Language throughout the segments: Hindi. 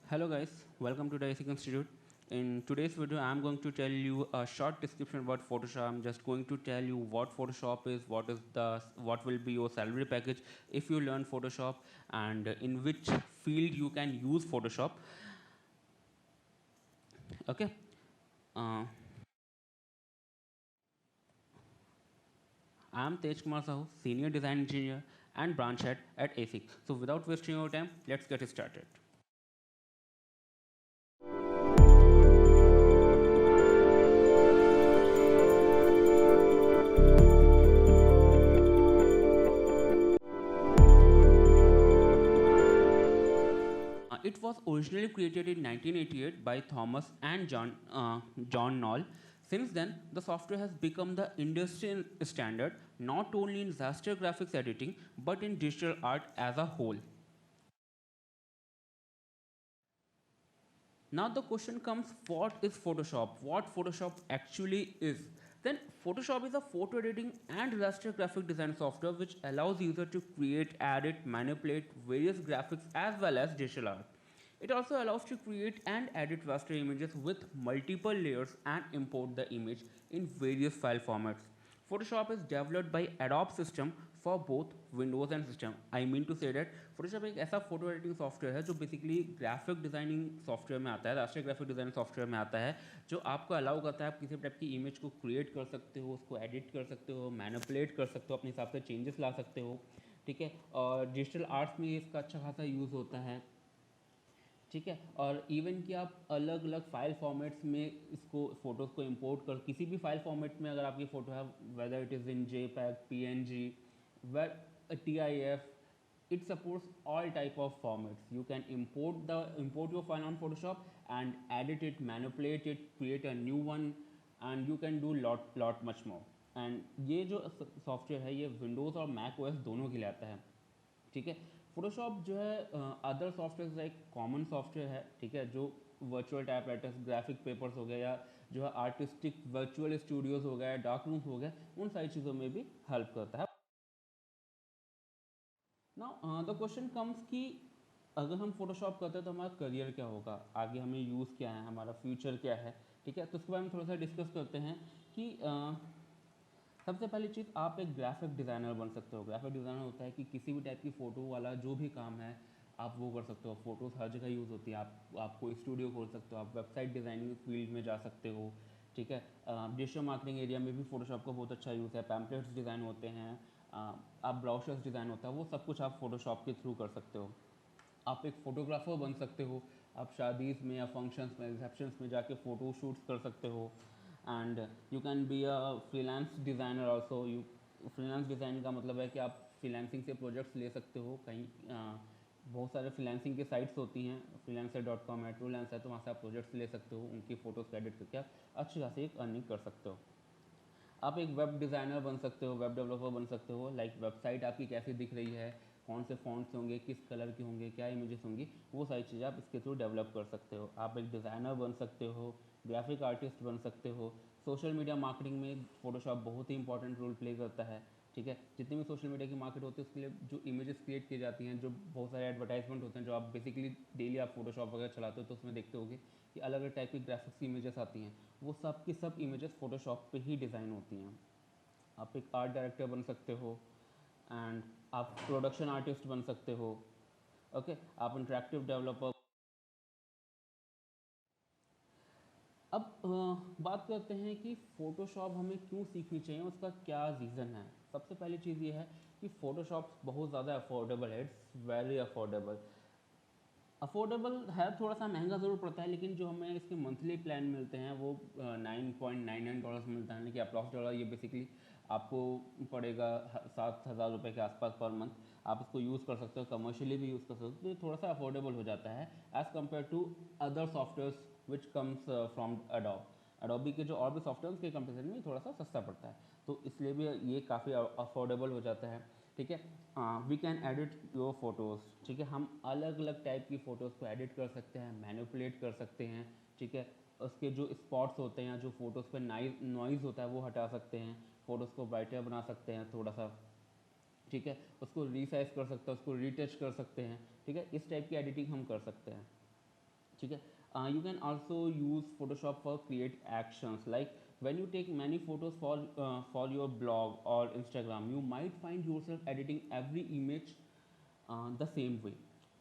Hello guys, welcome to the ASIC Institute. In today's video, I'm going to tell you a short description about Photoshop. I'm just going to tell you what Photoshop is, what will be your salary package if you learn Photoshop, and in which field you can use Photoshop. Okay. Uh, I'm Tej Kumar Sahu, Senior Design Engineer and Branch Head at ASIC. So without wasting your time, let's get started. It was originally created in 1988 by Thomas and John Knoll. Since then, the software has become the industry standard not only in raster graphics editing but in digital art as a whole. Now the question comes, what is Photoshop? What Photoshop actually is? Then Photoshop is a photo editing and raster graphic design software which allows user to create, edit, manipulate various graphics as well as digital art. It also allows to create and edit raster images with multiple layers and import the image in various file formats. Photoshop is developed by Adobe System for both Windows and system. I mean to say that Photoshop एक ऐसा फोटो एडिटिंग सॉफ्टवेयर है जो बेसिकली ग्राफिक डिजाइनिंग सॉफ्टवेयर में आता है, राष्ट्रीय ग्राफिक डिजाइनिंग सॉफ्टवेयर में आता है, जो आपको अलाउ करता है आप किसी टाइप की इमेज को क्रिएट कर सकते हो, उसको एडिट कर सकते हो, मैनिपुलेट कर सकते हो, अपने हिसाब से चेंजेस ला सकते हो, ठीक है। और डिजिटल आर्ट्स में इसका अच्छा खासा यूज़ होता है, ठीक है। और इवन कि आप अलग अलग फाइल फॉर्मेट्स में इसको फ़ोटोज़ को इंपोर्ट कर किसी भी फाइल फॉर्मेट में अगर आपकी फ़ोटो है, whether it is in JPEG, PNG, where TIF, it supports all type of formats. You can import your file on Photoshop and edit it, manipulate it, create a new one, and you can do lot much more. And ये जो सॉफ्टवेयर है ये विंडोज़ और मैक OS दोनों के लिए आता है, ठीक है। फोटोशॉप जो है अदर सॉफ्टवेयर का एक कॉमन सॉफ्टवेयर है, ठीक है, जो वर्चुअल टाइपराइटर्स, ग्राफिक पेपर्स हो गया, या जो है आर्टिस्टिक वर्चुअल स्टूडियोज हो गया, डार्क रूम्स हो गया, उन सारी चीज़ों में भी हेल्प करता है। नाउ द क्वेश्चन कम्स कि अगर हम फोटोशॉप करते हैं तो हमारा करियर क्या होगा, आगे हमें यूज़ क्या है, हमारा फ्यूचर क्या है, ठीक है। तो उसके बारे में थोड़ा सा डिस्कस करते हैं कि सबसे पहली चीज़, आप एक ग्राफिक डिज़ाइनर बन सकते हो। ग्राफिक डिज़ाइनर होता है कि किसी भी टाइप की फ़ोटो वाला जो भी काम है आप वो कर सकते हो। फ़ोटोज़ हर जगह यूज़ होती है, आप कोई स्टूडियो खोल सकते हो, आप वेबसाइट डिज़ाइनिंग फील्ड में जा सकते हो, ठीक है। डिजिटल मार्केटिंग एरिया में भी फोटोशॉप का बहुत अच्छा यूज़ है, पैम्पलेट्स डिज़ाइन होते हैं, आप ब्राउशर्स डिज़ाइन होता है, वो सब कुछ आप फोटोशॉप के थ्रू कर सकते हो। आप एक फ़ोटोग्राफ़र बन सकते हो, आप शादीज़ में या फंक्शंस में, रिसेप्शंस में जाके फ़ोटो शूट्स कर सकते हो। And you can be a freelance designer also. You freelance design का मतलब है कि आप फ्रीलांसिंग से प्रोजेक्ट्स ले सकते हो कहीं, बहुत सारे फ्रीलांसिंग की साइट्स होती हैं, freelancer.com है, ट्रूलांस है, तो वहाँ से आप प्रोजेक्ट्स ले सकते हो, उनकी फ़ोटोज़ को एडिट करके आप अच्छी खासी एक अर्निंग कर सकते हो। आप एक वेब डिज़ाइनर बन सकते हो, वेब डेवलपर बन सकते हो, लाइक वेबसाइट आपकी कैसी दिख रही है, कौन से फॉन्ट्स होंगे, किस कलर के होंगे, क्या इमेजेस होंगी, वो सारी चीज़ें आप इसके थ्रू डेवलप कर सकते हो। आप एक डिज़ाइनर बन सकते हो, ग्राफिक आर्टिस्ट बन सकते हो। सोशल मीडिया मार्केटिंग में फ़ोटोशॉप बहुत ही इंपॉर्टेंट रोल प्ले करता है, ठीक है। जितनी भी सोशल मीडिया की मार्केट होती है उसके लिए जो इमेजेस क्रिएट की जाती हैं, जो बहुत सारे एडवर्टाइजमेंट होते हैं, जो आप बेसिकली डेली आप फोटोशॉप वगैरह चलाते हो तो उसमें देखते होगे कि अलग अलग टाइप की ग्राफिक्स इमेजेस आती हैं, वो सब की सब इमेजेस फोटोशॉप पे ही डिज़ाइन होती हैं। आप एक आर्ट डायरेक्टर बन सकते हो, एंड आप प्रोडक्शन आर्टिस्ट बन सकते हो, ओके। आप इंटरेक्टिव डेवलपर। अब बात करते हैं कि फ़ोटोशॉप हमें क्यों सीखनी चाहिए, उसका क्या रीज़न है। सबसे पहली चीज़ ये है कि फ़ोटोशॉप बहुत ज़्यादा अफोर्डेबल है, इट्स वेरी अफोर्डेबल। अफोर्डेबल है, थोड़ा सा महंगा ज़रूर पड़ता है, लेकिन जो हमें इसके मंथली प्लान मिलते हैं वो $9.99 मिलता है, कि अप्रॉक्स डॉलर ये बेसिकली आपको पड़ेगा 7,000 रुपये के आसपास पर मंथ। आप इसको यूज़ कर सकते हो, कमर्शियली भी यूज़ कर सकते हो, तो ये थोड़ा सा अफोर्डेबल हो जाता है as compare to other softwares which comes from Adobe के जो और भी सॉफ्टवेयर के कंपेरिजन में थोड़ा सा सस्ता पड़ता है, तो इसलिए भी ये काफ़ी अफोर्डेबल हो जाता है, ठीक है। We can edit your photos, ठीक है। हम अलग अलग टाइप की फ़ोटोज़ को एडिट कर सकते हैं, मैनिपुलेट कर सकते हैं, ठीक है। उसके जो स्पॉट्स होते हैं, जो फ़ोटोज़ पे नॉइज़ होता है वो हटा सकते हैं, फ़ोटोज़ को ब्राइटर बना सकते हैं थोड़ा सा, ठीक है। उसको रीसाइज कर सकते हैं, उसको रीटच कर सकते हैं, ठीक है। इस टाइप की एडिटिंग हम कर सकते हैं। ठीक है. You can also use Photoshop for create actions, like when you take many photos for your blog or Instagram, you might find yourself editing every image the same way.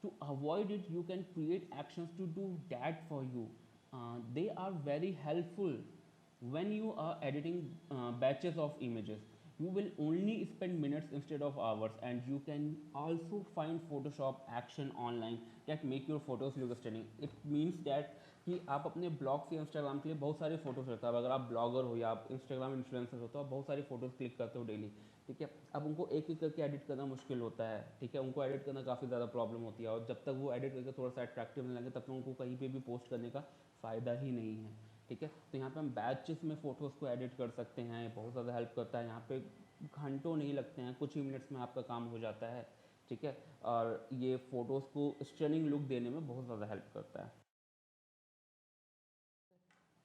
To avoid it, you can create actions to do that for you. They are very helpful when you are editing batches of images. You will only spend minutes instead of hours, and you can also find Photoshop action online that make your photos look stunning. It means that कि आप अपने ब्लॉग से इंस्टाग्राम के लिए बहुत सारे फोटोज रखते हो. अगर आप ब्लॉगर हो या आप इंस्टाग्राम इन्फ्लुएंसर हो तो आप बहुत सारी फोटोज क्लिक करते हो डेली. ठीक है. अब उनको एक एक करके एडिट करना मुश्किल होता है. ठीक है. उनको एडिट करना काफ़ी ज़्यादा प्रॉब्लम होती है, और जब तक वो एडिट करके थोड़ा सा अट्रैक्टिव नहीं लगे तब तक उनको कहीं पे भी पोस्ट करने का फ़ायदा ही नहीं है. ठीक है. तो यहाँ पे हम बैचेस में फ़ोटोज़ को एडिट कर सकते हैं. बहुत ज़्यादा हेल्प करता है. यहाँ पे घंटों नहीं लगते हैं, कुछ ही मिनट्स में आपका काम हो जाता है. ठीक है. और ये फ़ोटोज़ को स्टनिंग लुक देने में बहुत ज़्यादा हेल्प करता है.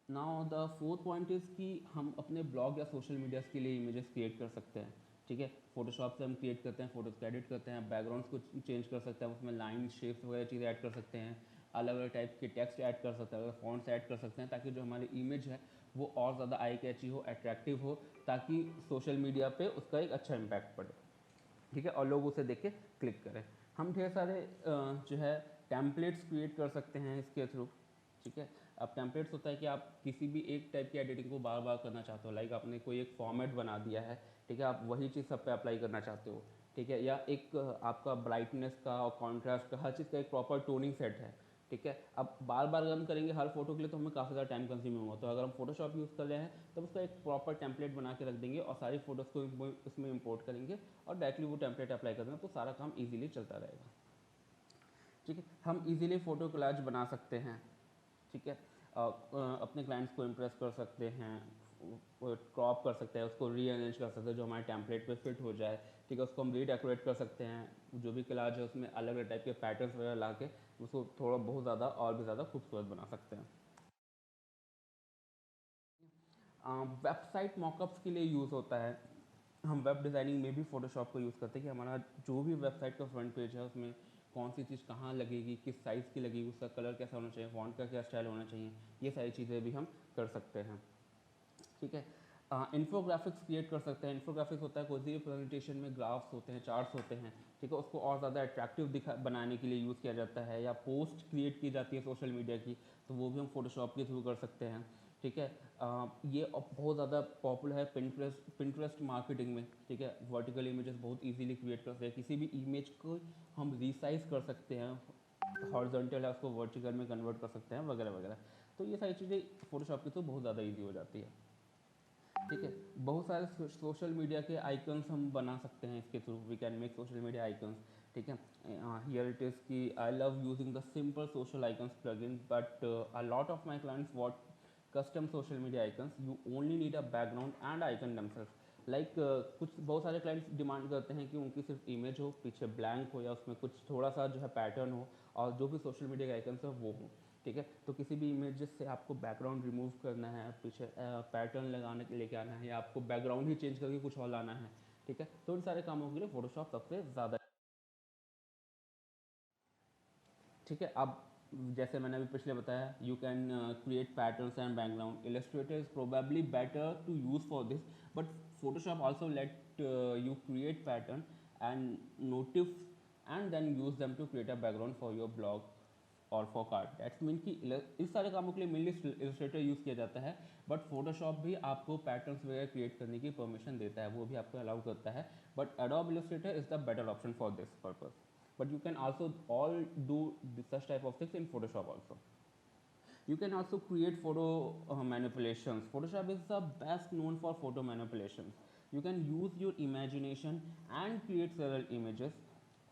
Now the fourth point is कि हम अपने ब्लॉग या सोशल मीडियाज़ के लिए इमेजेस क्रिएट कर सकते हैं. ठीक है. फोटोशॉप से हम क्रिएट करते हैं, फोटोज़ को एडिट करते हैं, बैकग्राउंड्स को चेंज कर सकते हैं, उसमें लाइन शेप्स वगैरह चीज़ें ऐड कर सकते हैं, अलग अलग टाइप के टेक्स्ट ऐड कर सकते हैं, फॉन्ट्स ऐड कर सकते हैं, ताकि जो हमारी इमेज है वो और ज़्यादा आई कैची हो, अट्रैक्टिव हो, ताकि सोशल मीडिया पे उसका एक अच्छा इम्पैक्ट पड़े. ठीक है. और लोग उसे देख के क्लिक करें. हम ढेर सारे जो है टेम्पलेट्स क्रिएट कर सकते हैं इसके थ्रू. ठीक है. अब टेम्पलेट्स होता है कि आप किसी भी एक टाइप की एडिटिंग को बार बार करना चाहते हो, लाइक आपने कोई एक फॉर्मेट बना दिया है. ठीक है. आप वही चीज़ सब पे अप्लाई करना चाहते हो. ठीक है. या एक आपका ब्राइटनेस का और कॉन्ट्रास्ट का हर चीज़ का एक प्रॉपर टोनिंग सेट है. ठीक है. अब बार बार अगर हम करेंगे हर फोटो के लिए तो हमें काफ़ी ज़्यादा टाइम कंज्यूमिंग होगा. तो अगर हम फोटोशॉप यूज़ कर रहे हैं तब उसका एक प्रॉपर टेम्पलेट बना के रख देंगे और सारी फोटोज़ को उसमें इंपोर्ट करेंगे और डायरेक्टली वो टेम्पलेट अप्लाई कर देंगे, तो सारा काम ईजिली चलता रहेगा. ठीक है. हम ईजिली फ़ोटो कोलाज बना सकते हैं. ठीक है. अपने क्लाइंट्स को इम्प्रेस कर सकते हैं, क्रॉप कर सकते हैं, उसको रीअरेंज कर सकते हैं जो हमारे टेम्पलेट पे फिट हो जाए. ठीक है. उसको हम रीडेकोरेट कर सकते हैं. जो भी कोलाज है उसमें अलग अलग टाइप के पैटर्न्स वगैरह ला के उसको थोड़ा बहुत ज़्यादा और भी ज़्यादा खूबसूरत बना सकते हैं. वेबसाइट मॉकअप्स के लिए यूज़ होता है. हम वेब डिज़ाइनिंग में भी फ़ोटोशॉप का यूज़ करते हैं कि हमारा जो भी वेबसाइट का फ्रंट पेज है उसमें कौन सी चीज़ कहाँ लगेगी, किस साइज़ की लगेगी, उसका कलर कैसा होना चाहिए, फॉन्ट का क्या स्टाइल होना चाहिए, ये सारी चीज़ें भी हम कर सकते हैं. ठीक है. इन्फोग्राफिक्स क्रिएट कर सकते हैं. इन्फोग्राफिक्स होता है कोई भी प्रेजेंटेशन में ग्राफ्स होते हैं, चार्ट्स होते हैं. ठीक है. उसको और ज़्यादा अट्रैक्टिव दिखा बनाने के लिए यूज़ किया जाता है, या पोस्ट क्रिएट की जाती है सोशल मीडिया की, तो वो भी हम फोटोशॉप के थ्रू कर सकते हैं. ठीक है. ये अब बहुत ज़्यादा पॉपुलर है पिंटरेस्ट मार्केटिंग में. ठीक है. वर्टिकल इमेजेस बहुत इजीली क्रिएट कर सकते हैं. किसी भी इमेज को हम रिसाइज कर सकते हैं, हॉरिजॉन्टल है उसको वर्टिकल में कन्वर्ट कर सकते हैं, वगैरह वगैरह. तो ये सारी चीज़ें फोटोशॉप के थ्रू बहुत ज़्यादा ईजी हो जाती है. ठीक है. बहुत सारे सोशल मीडिया के आइकन्स हम बना सकते हैं इसके through. We can make social media icons. ठीक है. हियर इट इज़ कि I love using the simple social icons plugin, but a lot of my clients want custom social media icons. You only need a background and icon themselves. Like कुछ बहुत सारे क्लाइंट्स डिमांड करते हैं कि उनकी सिर्फ इमेज हो, पीछे ब्लैंक हो, या उसमें कुछ थोड़ा सा जो है पैटर्न हो, और जो भी सोशल मीडिया के आइकन्स है वो हो. ठीक है. तो किसी भी इमेज से आपको बैकग्राउंड रिमूव करना है, पीछे पैटर्न लगाने के लेके आना है, या आपको बैकग्राउंड ही चेंज करके कुछ और लाना है. ठीक है. तो इन सारे कामों के लिए फोटोशॉप सबसे ज़्यादा. ठीक है. अब जैसे मैंने अभी पिछले बताया, you can create patterns and background. Illustrator is probably better to use for this, but Photoshop also let you create pattern and motif and then use them to create a background for your blog और फॉर कार्ड. दैट्स मीन कि इस सारे कामों के लिए मेनली इलस्ट्रेटर यूज़ किया जाता है, बट फोटोशॉप भी आपको पैटर्न्स वगैरह क्रिएट करने की परमिशन देता है, वो भी आपको अलाउ करता है. But adobe Illustrator is the better option for this purpose. But you can also all do such type of things in Photoshop also. You can also create photo manipulations. Photoshop is the best known for photo manipulations. You can use your imagination and create several images,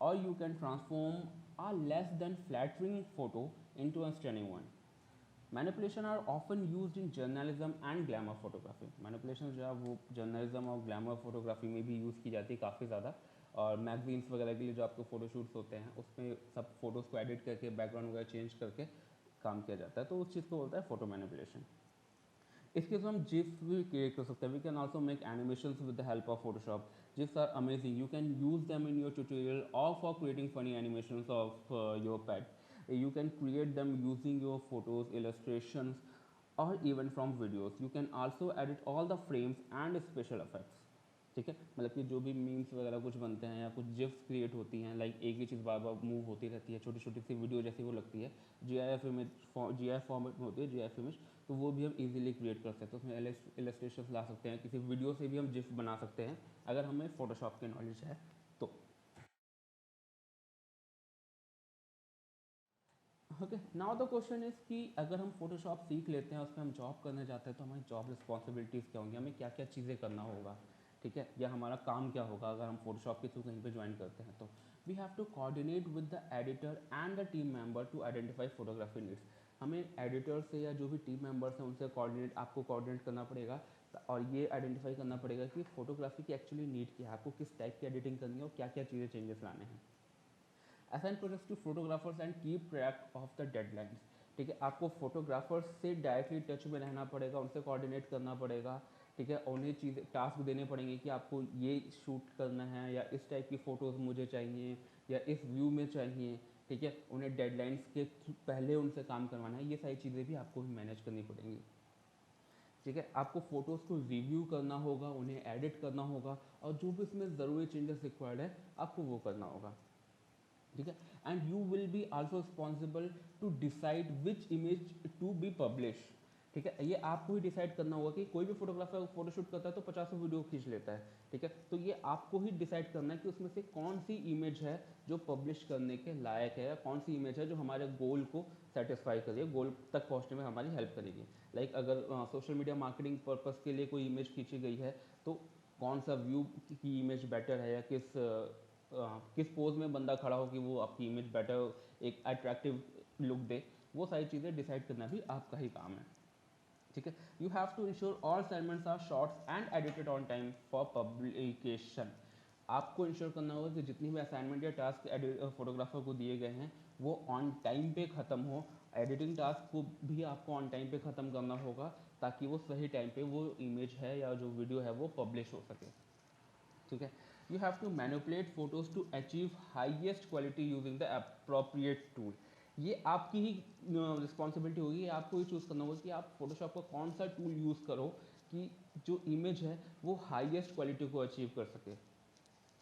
or you can transform a less than flattering photo into a stunning one. Manipulation are often use in journalism and glamour photography. Manipulation जो है वो जर्नलिज्म और ग्लैमर फोटोग्राफी में भी यूज़ की जाती है काफ़ी ज़्यादा. और मैगजीन्स वगैरह के लिए जो आपको फ़ोटोशूट्स होते हैं उसमें सब फोटोज़ को एडिट करके बैकग्राउंड वगैरह चेंज करके काम किया जाता है, तो उस चीज़ को बोलता है फोटो मैनिपुलेशन. इसके थ्रू हम जिप्स भी क्रिएट कर सकते हैं. We can also make animations with the help of Photoshop. Gifs are amazing. You can use them in your tutorial और for creating funny animations of your pet. You can create them using your photos, illustrations, or even from videos. You can also edit all the frames and special effects. ठीक है, मतलब कि जो भी मीम्स वगैरह कुछ बनते हैं या कुछ जिप्स क्रिएट होती हैं, लाइक एक ही चीज़ बार बार मूव होती रहती है, छोटी छोटी सी वीडियो जैसी वो लगती है, जी आई एफ फॉर्मेट में होती है, जी आई एफ इमेज, तो वो भी हम इजीली क्रिएट कर सकते हैं। उसमें इलस्ट्रेशन ला सकते हैं, किसी वीडियो से भी हम जिप बना सकते हैं अगर हमें फोटोशॉप की नॉलेज है तो। Okay, now the question is कि अगर हम फोटोशॉप सीख लेते हैं, उसमें हम जॉब करने जाते हैं, तो हमारी जॉब रिस्पॉन्सिबिलिटीज़ क्या होंगी, हमें क्या क्या चीज़ें करना होगा, ठीक है, या हमारा काम क्या होगा अगर हम फोटोशॉप के थ्रू कहीं पे ज्वाइन करते हैं तो। We have to coordinate with the editor and the team member to identify photography needs. हमें एडिटर से या जो भी टीम मेंबर्स हैं उनसे आपको कोऑर्डिनेट करना पड़ेगा और ये आइडेंटिफाई करना पड़ेगा कि फोटोग्राफी की एक्चुअली नीड क्या है, आपको किस टाइप की एडिटिंग करनी है और क्या क्या चीज़ें चेंजेस लाने हैं। Assign projects to photographers and keep track of the deadlines. ठीक है, आपको फोटोग्राफर्स से डायरेक्टली टच में रहना पड़ेगा, उनसे कोऑर्डिनेट करना पड़ेगा, ठीक है, उन्हें चीज़ें टास्क देने पड़ेंगे कि आपको ये शूट करना है या इस टाइप की फ़ोटोज़ मुझे चाहिए या इस व्यू में चाहिए, ठीक है, उन्हें डेडलाइंस के पहले उनसे काम करवाना है, ये सारी चीज़ें भी आपको ही मैनेज करनी पड़ेंगी। ठीक है, आपको फ़ोटोज़ को रिव्यू करना होगा, उन्हें एडिट करना होगा और जो भी इसमें ज़रूरी चेंजेस रिक्वायर्ड है आपको वो करना होगा। ठीक है, and you will be also responsible to decide which image to be publish. ठीक है, ये आपको ही डिसाइड करना होगा कि कोई भी फोटोग्राफर फोटोशूट करता है तो 50 वीडियो खींच लेता है, ठीक है, तो ये आपको ही डिसाइड करना है कि उसमें से कौन सी इमेज है जो पब्लिश करने के लायक है या कौन सी इमेज है जो हमारे गोल को सेटिस्फाई करेगी, गोल तक पहुंचने में हमारी हेल्प करेगी। लाइक अगर सोशल मीडिया मार्केटिंग पर्पज़ के लिए कोई इमेज खींची गई है तो कौन सा व्यू की इमेज बेटर है या किस पोज में बंदा खड़ा हो कि वो आपकी इमेज बेटर एक अट्रैक्टिव लुक दे, वो सारी चीज़ें डिसाइड करना भी आपका ही काम है। ठीक है, you have to ensure all assignments are shorts and edited on time for publication. आपको इंश्योर करना होगा कि जितनी भी असाइनमेंट या टास्क फोटोग्राफर को दिए गए हैं वो ऑन टाइम पे ख़त्म हो। एडिटिंग टास्क को भी आपको ऑन टाइम पे ख़त्म करना होगा ताकि वो सही टाइम पे वो इमेज है या जो वीडियो है वो पब्लिश हो सके। ठीक है, you have to manipulate photos to achieve highest quality using the appropriate tool. ये आपकी ही रिस्पॉन्सिबिलिटी होगी, आपको ही चूज़ करना होगा कि आप फोटोशॉप का कौन सा टूल यूज़ करो कि जो इमेज है वो हाईएस्ट क्वालिटी को अचीव कर सके।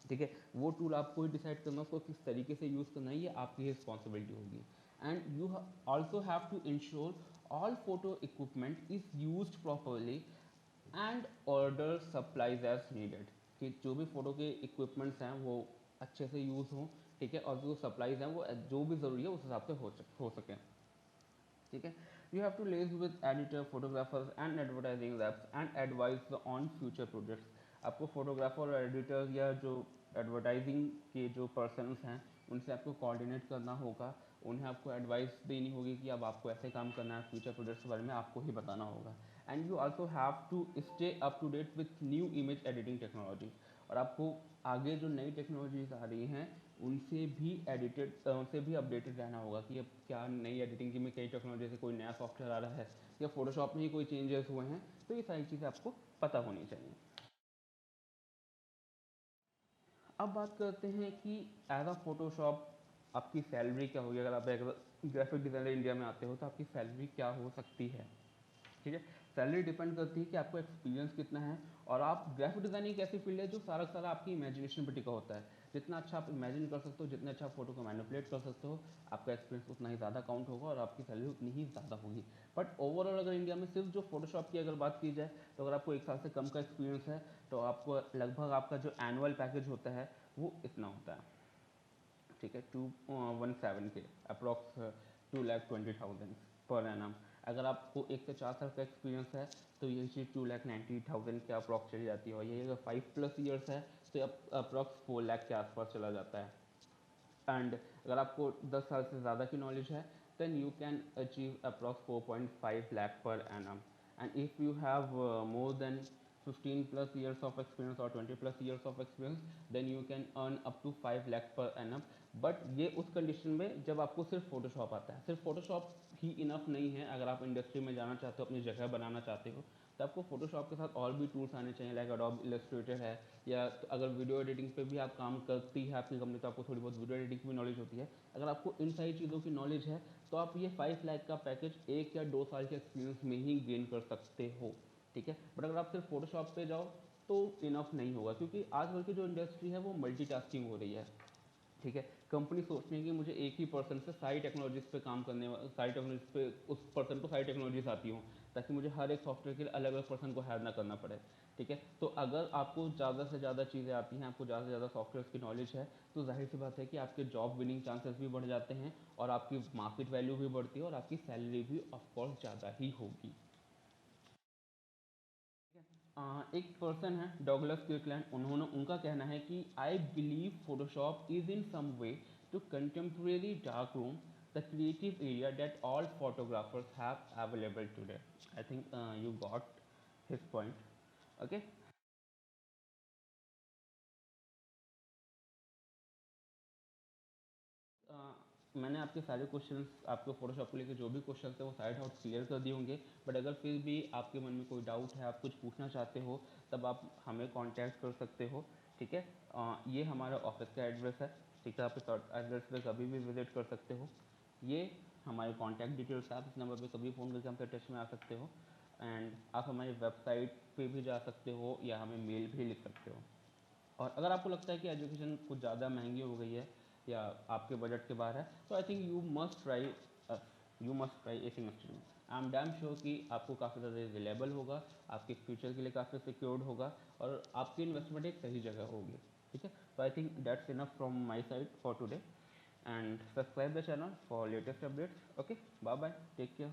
ठीक है, वो टूल आपको ही डिसाइड करना, उसको किस तरीके से यूज़ करना है, ये आपकी ही रिस्पॉन्सिबिलिटी होगी। And you also have to ensure all photo equipment is use properly and order supplies as needed. कि जो भी फ़ोटो के इक्विपमेंट्स हैं वो अच्छे से यूज़ हों, ठीक है, और जो सप्लाइज हैं वो जो भी ज़रूरी है उस हिसाब से हो सकें। ठीक है, you have to live with editor, photographers and advertising apps and advise on future projects. आपको फोटोग्राफर और एडिटर या जो एडवर्टाइजिंग के जो पर्सनस हैं उनसे आपको कोऑर्डिनेट करना होगा, उन्हें आपको एडवाइस देनी होगी कि अब आपको ऐसे काम करना है, फ्यूचर प्रोजेक्ट्स के बारे में आपको ही बताना होगा। And you also have to stay up to date with new image editing technology. और आपको आगे जो नई टेक्नोलॉजीज आ रही हैं उनसे भी अपडेटेड रहना होगा कि अब क्या नई एडिटिंग की में कई टेक्नोलॉजी से कोई नया सॉफ्टवेयर आ रहा है या फोटोशॉप में ही कोई चेंजेस हुए हैं, तो ये सारी चीज़ें आपको पता होनी चाहिए। अब बात करते हैं कि एज अ फोटोशॉप आपकी सैलरी क्या होगी, अगर आप एक ग्राफिक डिज़ाइनर इंडिया में आते हो तो आपकी सैलरी क्या हो सकती है। ठीक है, सैलरी डिपेंड करती है कि आपको एक्सपीरियंस कितना है और आप ग्राफिक डिज़ाइनिंग एक ऐसी फील्ड है जो सारा सारा आपकी इमेजिनेशन पर टिका होता है। जितना अच्छा आप इमेजिन कर सकते हो, जितना अच्छा आप फोटो को मैनिपुलेट कर सकते हो, आपका एक्सपीरियंस उतना ही ज़्यादा काउंट होगा और आपकी सैलरी उतनी ही ज़्यादा होगी। बट ओवरऑल अगर इंडिया में सिर्फ जो फोटोशॉप की अगर बात की जाए तो अगर आपको 1 साल से कम का एक्सपीरियंस है तो आपको लगभग आपका जो एनुअल पैकेज होता है वो इतना होता है। ठीक है, 217 के अप्रॉक्स 2,20,000 पर एनम। अगर आपको 1 से 4 साल का एक्सपीरियंस है तो ये चीज़ 2,90,000 के अप्रॉक्स चली जाती है और यही अगर 5+ ईयर्स है तो अप्रॉक्स 4 लाख के आसपास चला जाता है। एंड अगर आपको 10 साल से ज़्यादा की नॉलेज है then you can achieve approx 4.5 lakh per annum. And if you have more than 15+ years of experience or 20+ years of experience, then you can earn up to 5 lakh per annum. But ये उस कंडीशन में जब आपको सिर्फ फोटोशॉप आता है। सिर्फ फोटोशॉप ही इनफ नहीं है। अगर आप इंडस्ट्री में जाना चाहते हो, अपनी जगह बनाना चाहते हो, तो आपको फोटोशॉप के साथ और भी टूल्स आने चाहिए, लाइक एडोब इलस्ट्रेटर है, या तो अगर वीडियो एडिटिंग पे भी आप काम करती है आपकी कंपनी, तो आपको थोड़ी बहुत वीडियो एडिटिंग की भी नॉलेज होती है। अगर आपको इन सारी चीज़ों की नॉलेज है तो आप ये 5 लाख का पैकेज 1 या 2 साल के एक्सपीरियंस में ही गेन कर सकते हो, ठीक है। बट अगर आप सिर्फ फोटोशॉप पे जाओ तो इनफ नहीं होगा, क्योंकि आजकल की जो इंडस्ट्री है वो मल्टीटास्किंग हो रही है, ठीक है। कंपनी सोचती है कि मुझे एक ही पर्सन से सारी टेक्नोलॉजीज़ पे काम करने, सारी टेक्नोलॉजीज पे उस पर्सन को सारी टेक्नोलॉजीज आती हों, ताकि मुझे हर एक सॉफ्टवेयर के लिए अलग अलग पर्सन को हायर ना करना पड़े, ठीक है। तो अगर आपको ज़्यादा से ज़्यादा चीज़ें आती हैं, आपको ज़्यादा से ज़्यादा सॉफ्टवेयर की नॉलेज है, तो जाहिर सी बात है कि आपके जॉब विनिंग चांसेस भी बढ़ जाते हैं, और आपकी मार्केट वैल्यू भी बढ़ती है, और आपकी सैलरी भी ऑफकोर्स ज़्यादा ही होगी। एक पर्सन है डॉगलस किर्कलैंड, उन्होंने उनका कहना है कि I believe Photoshop is in some way to contemporary dark room the creative area that all photographers have available today. I think you got his point. Okay, मैंने आपके सारे क्वेश्चंस, आपको फोटोशॉप को लेकर जो भी क्वेश्चन थे वो सारे डाउट क्लियर कर दिए होंगे। बट अगर फिर भी आपके मन में कोई डाउट है, आप कुछ पूछना चाहते हो, तब आप हमें कांटेक्ट कर सकते हो, ठीक है। ये हमारा ऑफिस का एड्रेस है, ठीक है। आप इस एड्रेस पे कभी भी विजिट कर सकते हो। ये हमारे कॉन्टैक्ट डिटेल्स, आप इस नंबर पे कभी फ़ोन करके हमसे टच में आ सकते हो। एंड आप हमारी वेबसाइट पे भी जा सकते हो, या हमें मेल भी लिख सकते हो। और अगर आपको लगता है कि एजुकेशन कुछ ज़्यादा महंगी हो गई है, या आपके बजट के बाहर है, तो I think you must try a semester में। आई एम डैम श्योर कि आपको काफ़ी ज़्यादा रिलेबल होगा, आपके फ्यूचर के लिए काफ़ी सिक्योर्ड होगा, और आपकी इन्वेस्टमेंट एक सही जगह होगी, ठीक है। तो I think that's enough from my side for today, and subscribe the channel for latest updates. Okay, bye bye, take care.